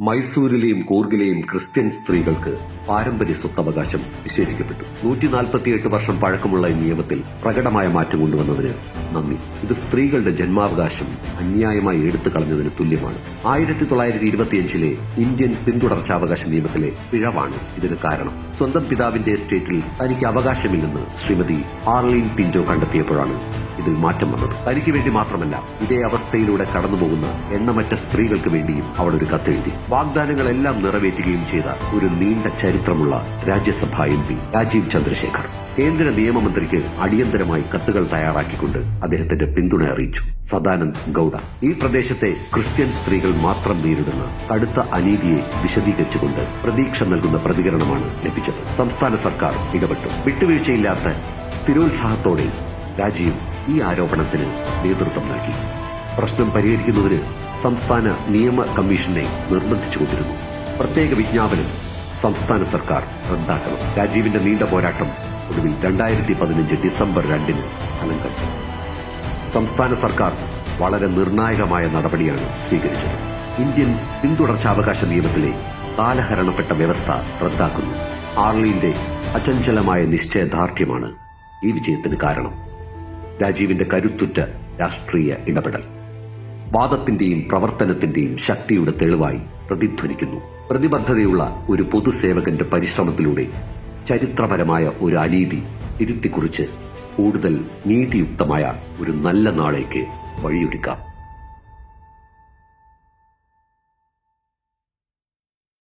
മൈസൂരിലെയും കൂർഗിലെയും Christian സ്ത്രീകൾക്ക് പാരമ്പര്യ സ്വത്തവകാശം നിഷേധിക്കപ്പെട്ടു. 148 വർഷം പഴക്കമുള്ള ഈ നിയമത്തിൽ പ്രകടമായ മാറ്റം കൊണ്ടുവന്നതിന് നന്ദി. ഇത് സ്ത്രീകളുടെ ജന്മാവകാശം അന്യായമായി എടുത്തു കളഞ്ഞതിന് തുല്യമാണ്. 1925 ഇന്ത്യൻ പിന്തുടർച്ചാവകാശ നിയമത്തിലെ പിഴവാണ് ഇതിന് കാരണം. സ്വന്തം പിതാവിന്റെ എസ്റ്റേറ്റിൽ തനിക്ക് അവകാശമില്ലെന്ന് ശ്രീമതി ആർലീൻ പിന്റോ കണ്ടെത്തിയപ്പോഴാണ് ഇതിൽ മാറ്റം വന്നത്. തനിക്ക് വേണ്ടി മാത്രമല്ല, ഇതേ അവസ്ഥയിലൂടെ കടന്നുപോകുന്ന എണ്ണമറ്റ സ്ത്രീകൾക്ക് വേണ്ടിയും അവൾ ഒരു കത്തെഴുതി. വാഗ്ദാനങ്ങളെല്ലാം നിറവേറ്റുകയും ചെയ്ത ഒരു നീണ്ട ചരിത്രമുള്ള രാജ്യസഭാ MP രാജീവ് ചന്ദ്രശേഖർ കേന്ദ്ര നിയമമന്ത്രിക്ക് അടിയന്തരമായി കത്തുകൾ തയ്യാറാക്കിക്കൊണ്ട് അദ്ദേഹത്തിന്റെ പിന്തുണ അറിയിച്ചു. സദാനന്ദ് ഗൌഡ ഈ പ്രദേശത്തെ ക്രിസ്ത്യൻ സ്ത്രീകൾ മാത്രം നേരിടുന്ന കടുത്ത അനീതിയെ വിശദീകരിച്ചുകൊണ്ട് പ്രതീക്ഷ നൽകുന്ന പ്രതികരണമാണ് ലഭിച്ചത്. സംസ്ഥാന സർക്കാർ ഇടപെട്ടു. വിട്ടുവീഴ്ചയില്ലാത്ത സ്ഥിരോത്സാഹത്തോടെ രാജീവ് ഈ ആരോപണത്തിന് നേതൃത്വം നൽകി. പ്രശ്നം പരിഹരിക്കുന്നതിന് സംസ്ഥാന നിയമ കമ്മീഷനെ നിർബന്ധിച്ചുകൊണ്ടിരുന്നു. പ്രത്യേക വിജ്ഞാപനം സംസ്ഥാന സർക്കാർ റദ്ദാക്കണം. രാജീവിന്റെ നീണ്ട പോരാട്ടം ഒടുവിൽ 2015 ഡിസംബർ 2 ഫലം കണ്ടു. സംസ്ഥാന സർക്കാർ വളരെ നിർണായകമായ നടപടിയാണ് സ്വീകരിച്ചത്. ഇന്ത്യൻ പിന്തുടർച്ചാവകാശ നിയമത്തിലെ കാലഹരണപ്പെട്ട വ്യവസ്ഥ റദ്ദാക്കുന്നു. ആർലീന്റെ അചഞ്ചലമായ നിശ്ചയദാർഢ്യമാണ് ഈ വിജയത്തിന് കാരണം. രാജീവിന്റെ കരുത്തുറ്റ രാഷ്ട്രീയ ഇടപെടൽ വാദത്തിന്റെയും പ്രവർത്തനത്തിന്റെയും ശക്തിയുടെ തെളിവായി പ്രതിധ്വനിക്കുന്നു. പ്രതിബദ്ധതയുള്ള ഒരു പൊതുസേവകന്റെ പരിശ്രമത്തിലൂടെ ചരിത്രപരമായ ഒരു അനീതി തിരുത്തിക്കുറിച്ച് കൂടുതൽ നീതിയുക്തമായ ഒരു നല്ല നാളേക്ക് വഴിയൊരുക്കാം.